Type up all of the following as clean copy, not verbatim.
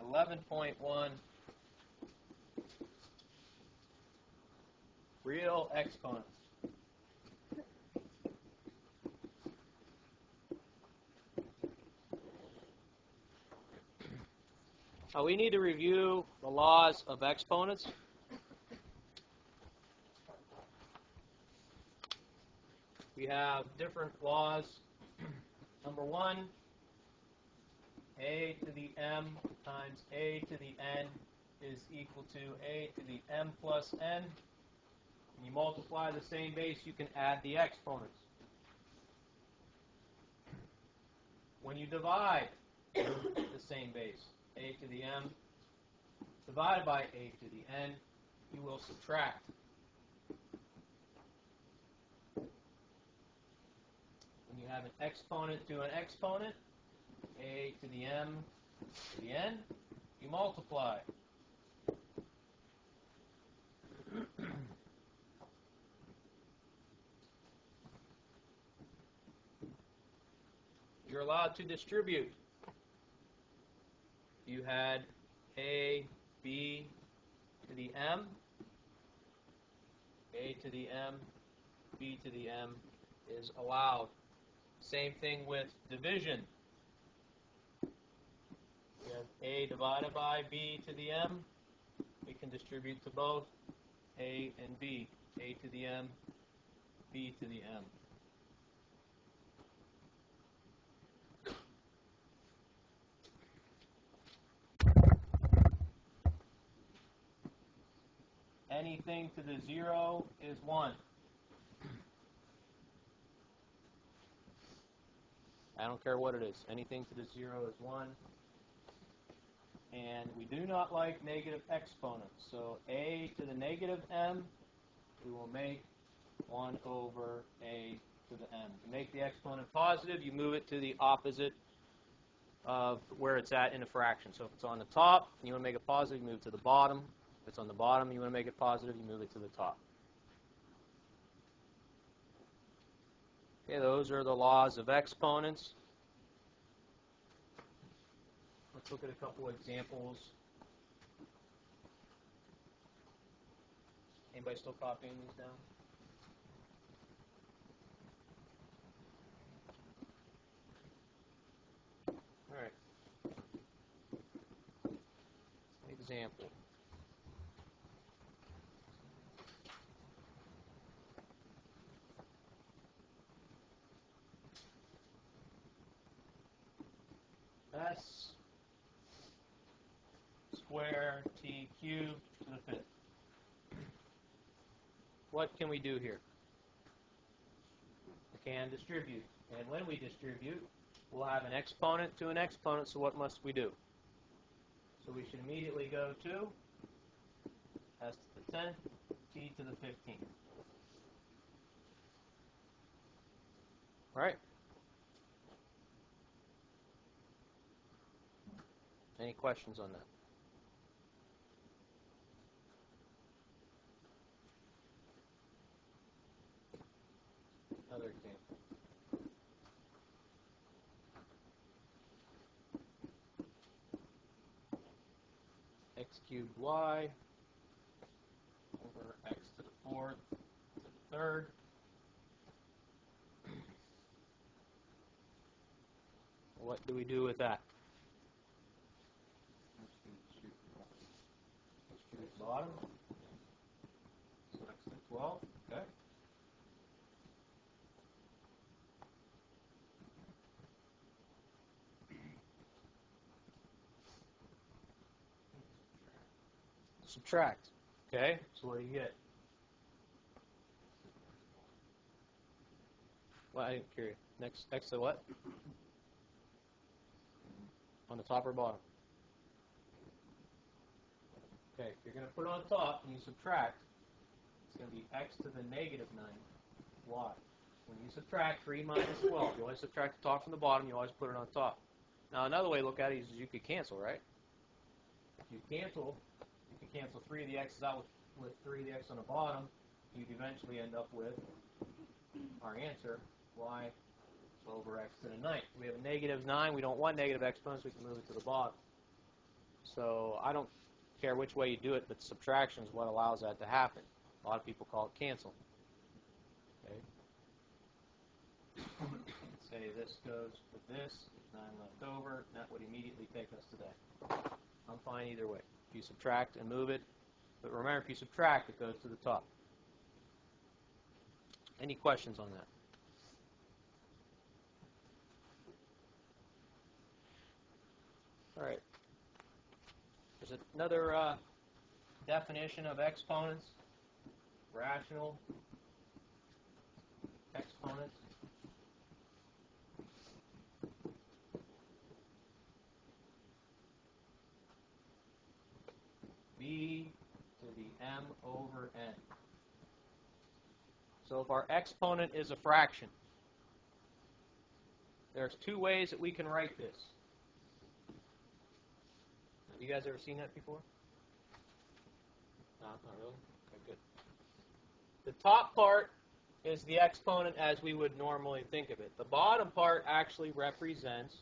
All right, 11.1, real exponents. We need to review the laws of exponents. We have different laws. Number one, a to the m times a to the n is equal to a to the m plus n. When you multiply the same base, you can add the exponents. When you divide the same base, a to the m divided by a to the n, you will subtract. When you have an exponent to an exponent, a to the m to the n, you multiply. You're allowed to distribute. You had a, b to the m, a to the m, b to the m is allowed. Same thing with division. We have a divided by b to the m. We can distribute to both a and b. A to the m, b to the m. Anything to the 0 is 1. I don't care what it is. Anything to the 0 is 1. And we do not like negative exponents. So a to the negative m, we will make 1 over a to the m. To make the exponent positive, you move it to the opposite of where it's at in a fraction. So if it's on the top and you want to make it positive, you move it to the bottom. If it's on the bottom and you want to make it positive, you move it to the top. Okay, those are the laws of exponents. Let's look at a couple examples. Anybody still copying these down? All right. Example. S square t cubed to the 5th. What can we do here? We can distribute. And when we distribute, we'll have an exponent to an exponent, so what must we do? So we should immediately go to s to the 10th, t to the 15th. All right? Any questions on that? Another example. X cubed y over x to the 4th to the 3rd. What do we do with that? Distribute bottom. So x to the 12. Okay. Subtract. Okay, so what do you get? Well, I didn't hear you. Next, x to what? On the top or bottom? Okay, if you're going to put it on top and you subtract, it's going to be x to the negative 9, y. When you subtract 3 minus 12, you always subtract the top from the bottom, you always put it on top. Now, another way to look at it is you could cancel, right? If you cancel, you can cancel 3 of the x's out with 3 of the x on the bottom. You'd eventually end up with our answer, y over x to the 9th. We have a negative 9. We don't want negative exponents. We can move it to the bottom. So I don't care which way you do it, but subtraction is what allows that to happen. A lot of people call it cancel. Okay. Let's say this goes with this, 9 left over, and that would immediately take us to that. I'm fine either way. If you subtract and move it, but remember, if you subtract, it goes to the top. Any questions on that? All right. There's another definition of exponents, rational exponents. B to the m over n. So if our exponent is a fraction, there's two ways that we can write this. Have you guys ever seen that before? No, not really? Okay, good. The top part is the exponent as we would normally think of it. The bottom part actually represents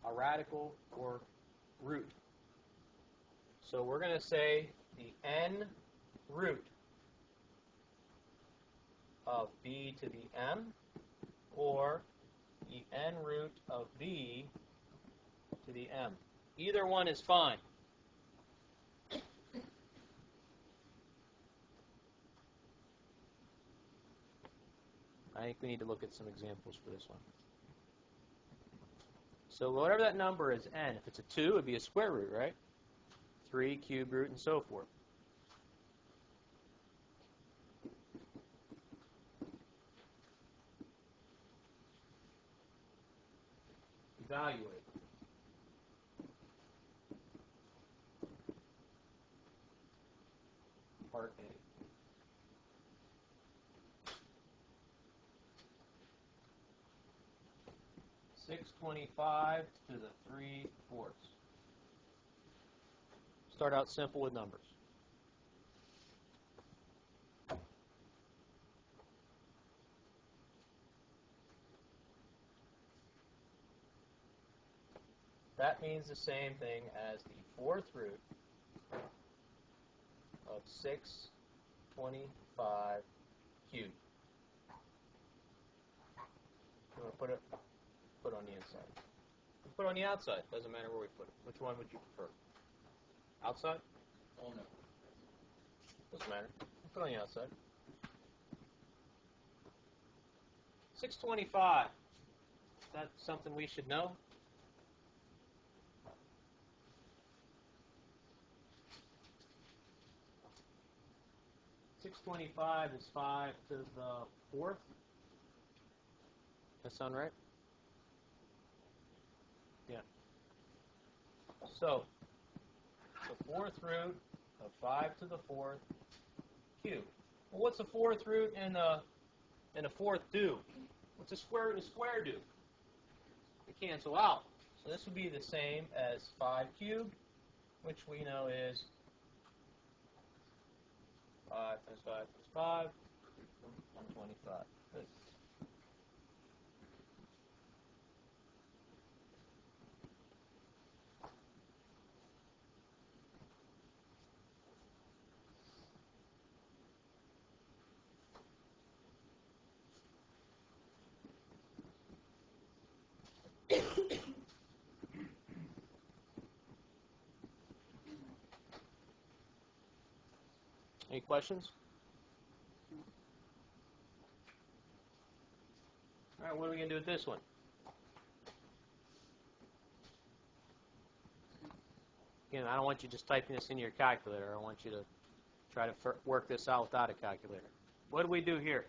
a radical or root. So we're going to say the n root of b to the m, or the n root of b to the m. Either one is fine. I think we need to look at some examples for this one. So whatever that number is, n, if it's a 2, it would be a square root, right? 3, cube root, and so forth. Evaluate. Part A. 625 to the 3/4. Start out simple with numbers. That means the same thing as the 4th root of 625 cubed. You want to put it on the inside. Put it on the outside. Doesn't matter where we put it. Which one would you prefer? Outside? Oh, no. Doesn't matter. Put it on the outside. 625. Is that something we should know? $625 is 5 to the 4th. That sound right? Yeah. So, the 4th root of 5 to the 4th cubed. Well, what's the 4th root and a 4th do? What's a square root and a square do? They cancel out. So this would be the same as 5 cubed, which we know is 5 times 5 times 5, 125. Good. Any questions? All right, what are we going to do with this one? Again, I don't want you just typing this in your calculator. I want you to try to work this out without a calculator. What do we do here?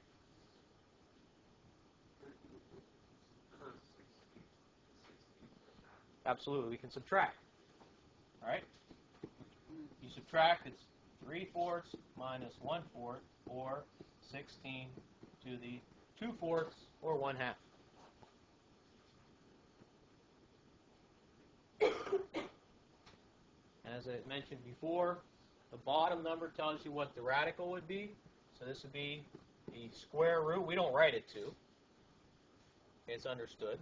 Absolutely, we can subtract. All right? You subtract, it's 3/4 minus 1/4, or 16 to the 2/4, or 1/2. As I mentioned before, the bottom number tells you what the radical would be. So this would be the square root. We don't write it to. It's understood.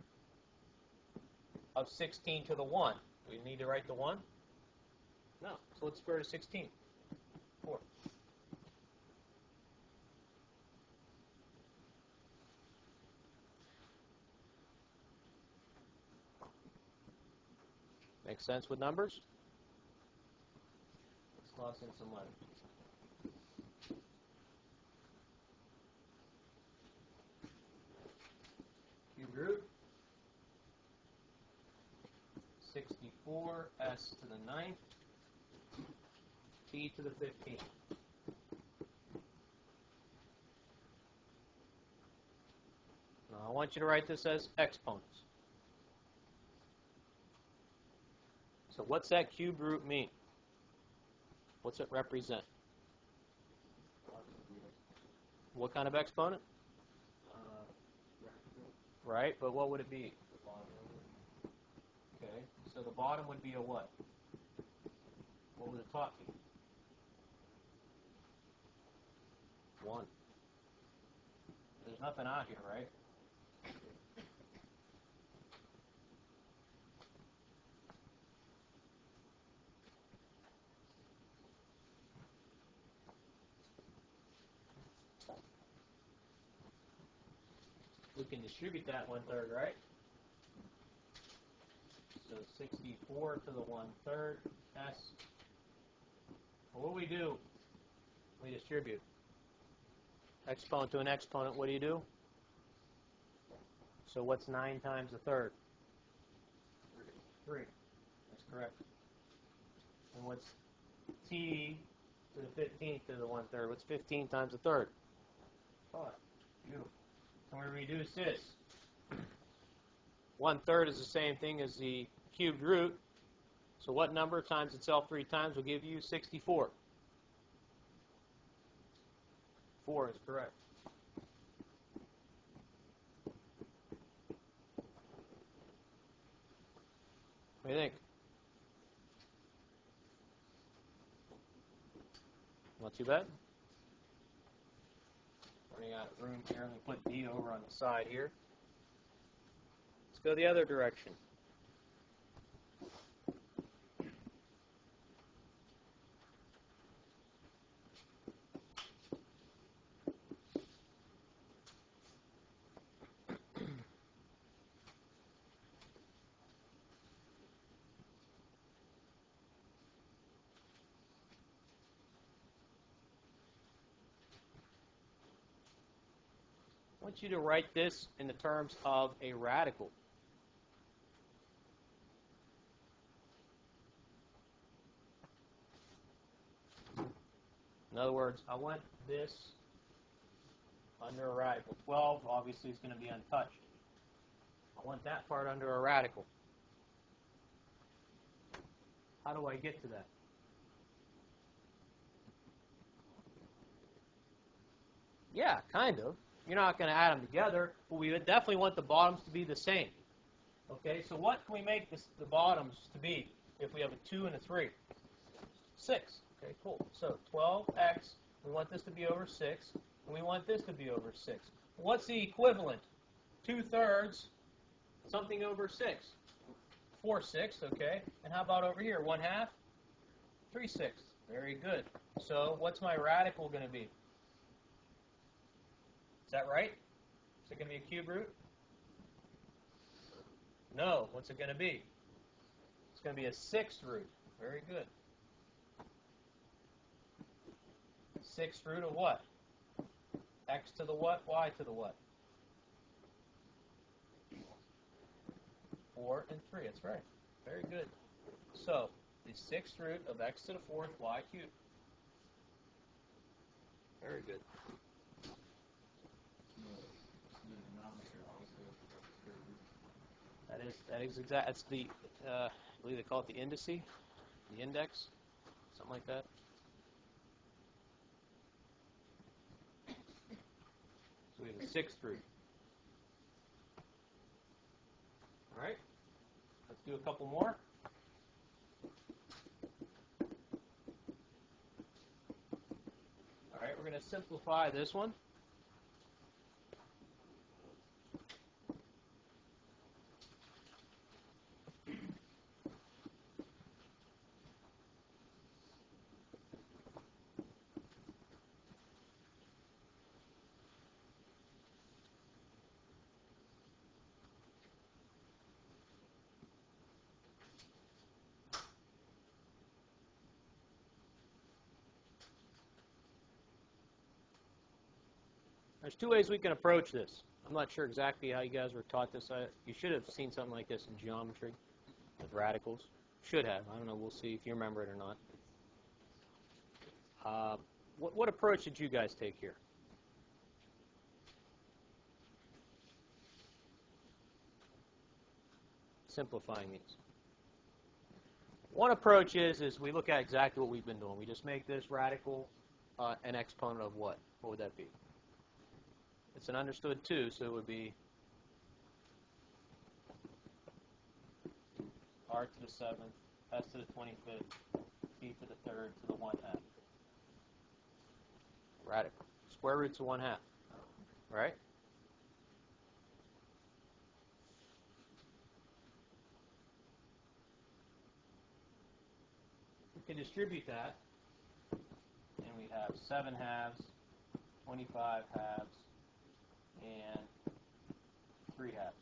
Of 16 to the 1. We need to write the 1. No. So what's the square root of 16? 4. Make sense with numbers? Let's toss in some letters. Cube root. 64, s to the 9th, t to the 15th. Now I want you to write this as exponents. So what's that cube root mean? What's it represent? What kind of exponent? Right, but what would it be? Okay, so the bottom would be a what? What would the top be? 1. There's nothing out here, right? We can distribute that 1/3, right? So 64 to the 1/3 s. What do we do? We distribute. Exponent to an exponent, what do? So what's 9 times a third? 3. That's correct. And what's t to the 15th to the 1/3? What's 15 times a third? 5. Beautiful. Can we reduce this? 1/3 is the same thing as the cubed root. So what number times itself 3 times will give you 64? 4 is correct. What do you think? Not too bad. Running out of room here. Let me put D over on the side here. Let's go the other direction. I want you to write this in the terms of a radical. In other words, I want this under a radical. 12 obviously is going to be untouched. I want that part under a radical. How do I get to that? Yeah, kind of. You're not going to add them together, but we would definitely want the bottoms to be the same. Okay, so what can we make the bottoms to be if we have a 2 and a 3? 6. Okay, cool. So 12x, we want this to be over 6, and we want this to be over 6. What's the equivalent? 2/3, something over 6. 4/6, okay. And how about over here? 1/2? 3/6. Very good. So what's my radical going to be? Is that right? Is it going to be a cube root? No. What's it going to be? It's going to be a 6th root. Very good. 6th root of what? X to the what? Y to the what? 4 and 3. That's right. Very good. So the 6th root of x to the 4th y cubed. Very good. That is exact. That's the I believe they call it the indice, the index, something like that. So we have a 6th root. All right. Let's do a couple more. All right. We're going to simplify this one. There's two ways we can approach this. I'm not sure exactly how you guys were taught this. You should have seen something like this in geometry with radicals. Should have. I don't know. We'll see if you remember it or not. What approach did you guys take here? Simplifying these. One approach is we look at exactly what we've been doing. We just make this radical an exponent of what? What would that be? It's an understood 2, so it would be r to the 7th, s to the 25th, t to the 3rd to the 1/2. Radical. Square root's of 1/2, right? We can distribute that, and we have 7/2, 25/2, and 3/2.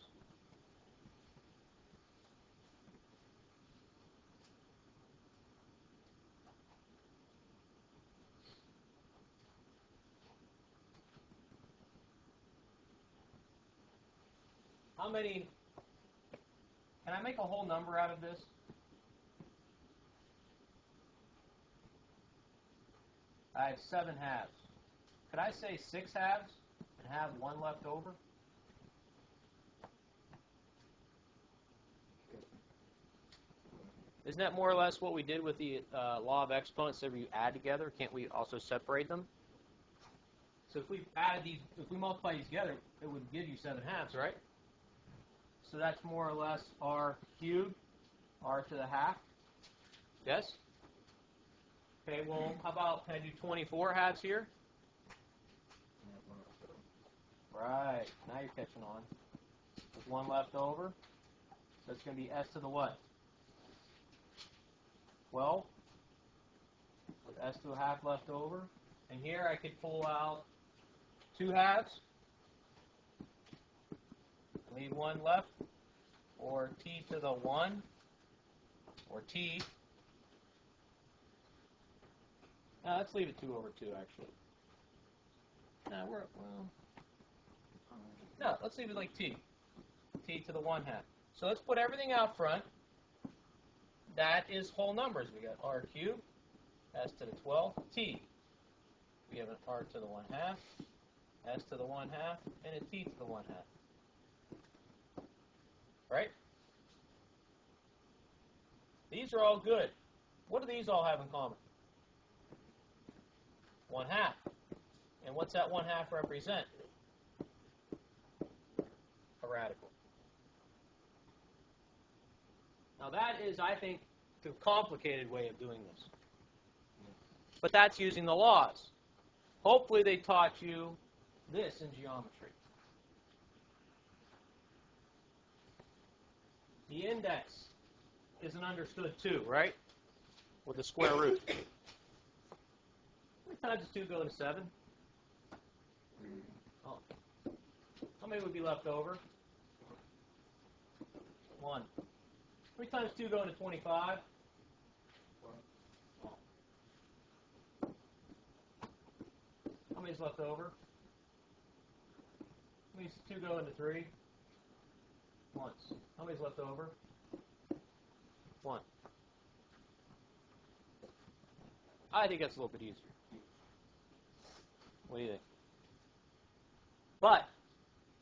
How many, can I make a whole number out of this? I have 7/2. Could I say 6/2 and have 1 left over? Isn't that more or less what we did with the law of exponents? Whenever you add together, can't we also separate them? So if we add these, if we multiply these together, it would give you 7/2, right? So that's more or less r cubed, r to the 1/2. Yes? Okay, well, how about, can I do 24/2 here? Right, now you're catching on. There's 1 left over. So it's going to be s to the what? 12, with s to a 1/2 left over. And here I could pull out 2/2, leave 1 left, or t to the 1, or t. Now let's leave it 2 over 2, actually. No, let's leave it like t. T to the 1/2. So let's put everything out front. That is whole numbers. We got r cubed, s to the 12, t. We have an r to the 1/2, s to the 1/2, and a t to the 1/2. Right? These are all good. What do these all have in common? 1/2. And what's that 1/2 represent? A radical. Now that is, I think, the complicated way of doing this. But that's using the laws. Hopefully they taught you this in geometry. The index is an understood 2, right? With a square root. How many times does 2 go into 7? Oh. How many would be left over? 1. How many times 2 go into 25? Oh. How many is left over? How many does 2 go into 3? Once. How many is left over? 1. I think that's a little bit easier. What do you think? But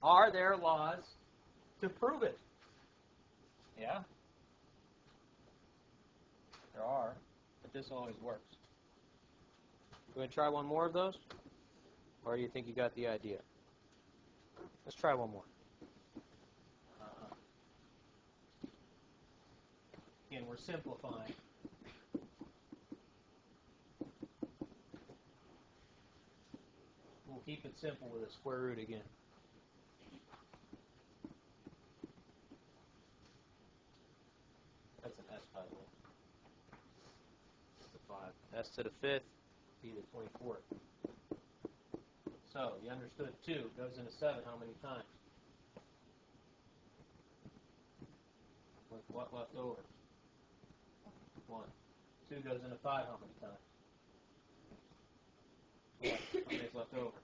are there laws to prove it? Yeah? There are, but this always works. You going to try one more of those? Or do you think you got the idea? Let's try one more. Again, we're simplifying. We'll keep it simple with a square root again. That's an s, by the way. That's a 5. S to the 5th, b to the 24th. So, you understood 2 goes into 7 how many times? With what left over? 1. 2 goes into 5 how many times? 1. How many is left over?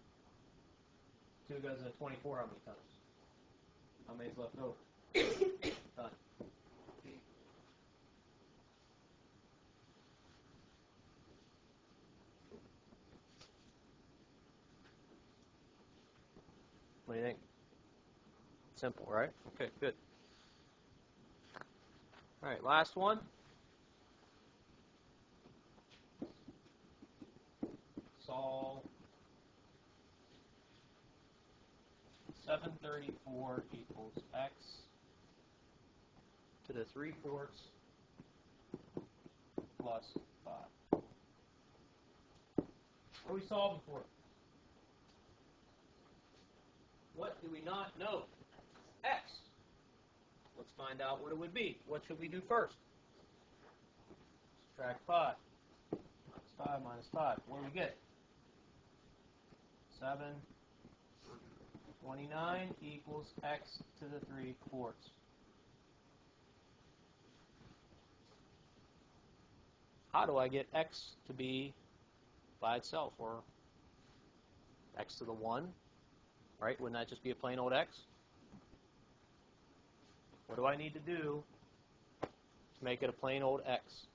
2 goes into 24 how many times? How many is left over? Done. What do you think? Simple, right? Okay, good. All right, last one. Solve 734 equals x to the 3/4 plus 5. What are we solving for? What do we not know? X. Let's find out what it would be. What should we do first? Subtract 5. Minus 5 minus 5. What do we get? 729 equals x to the 3/4. How do I get x to be by itself, or x to the 1? Right? Wouldn't that just be a plain old x? What do I need to do to make it a plain old x?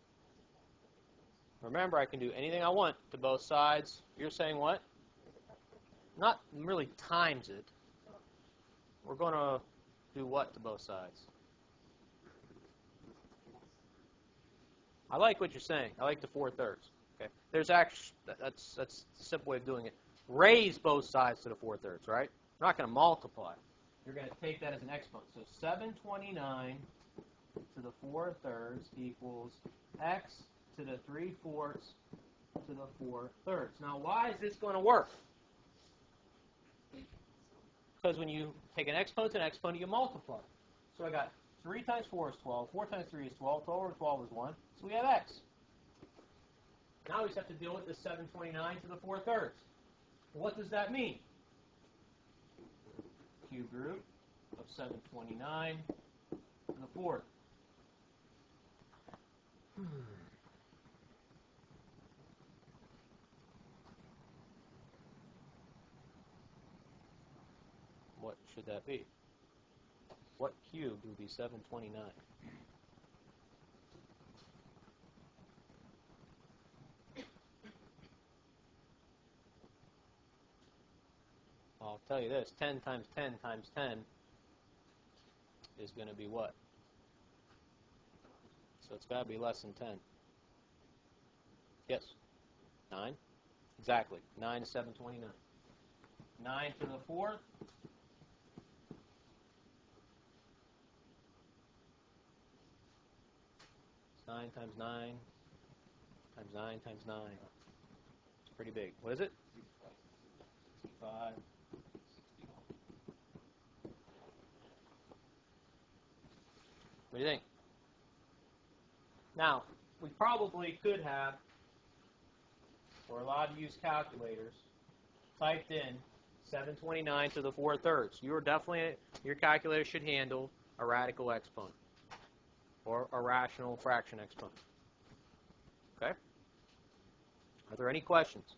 Remember, I can do anything I want to both sides. You're saying what? Not really times it. We're going to do what to both sides? I like what you're saying. I like the 4/3. Okay. There's actually that's a simple way of doing it. Raise both sides to the 4/3, right? We're not going to multiply. You're going to take that as an exponent. So 729 to the 4/3 equals x to the 3/4 to the 4/3. Now, why is this going to work? Because when you take an exponent to an exponent, you multiply. So I got 3 times 4 is 12. 4 times 3 is 12. 12 over 12 is 1. So we have x. Now we just have to deal with this 729 to the 4/3. What does that mean? Cube root of 729 to the 4th. What should that be? What cubed would be 729? I'll tell you this, 10 times 10 times 10 is going to be what? So it's got to be less than 10. Yes? 9? Exactly. 9 is 729. 9 to the 4th. It's 9 times 9 times 9 times 9. It's pretty big. What is it? 65. What do you think? Now, we probably could have, or allowed to use calculators, typed in 729 to the 4/3. Your calculator should handle a radical exponent or a rational fraction exponent. Okay? Are there any questions?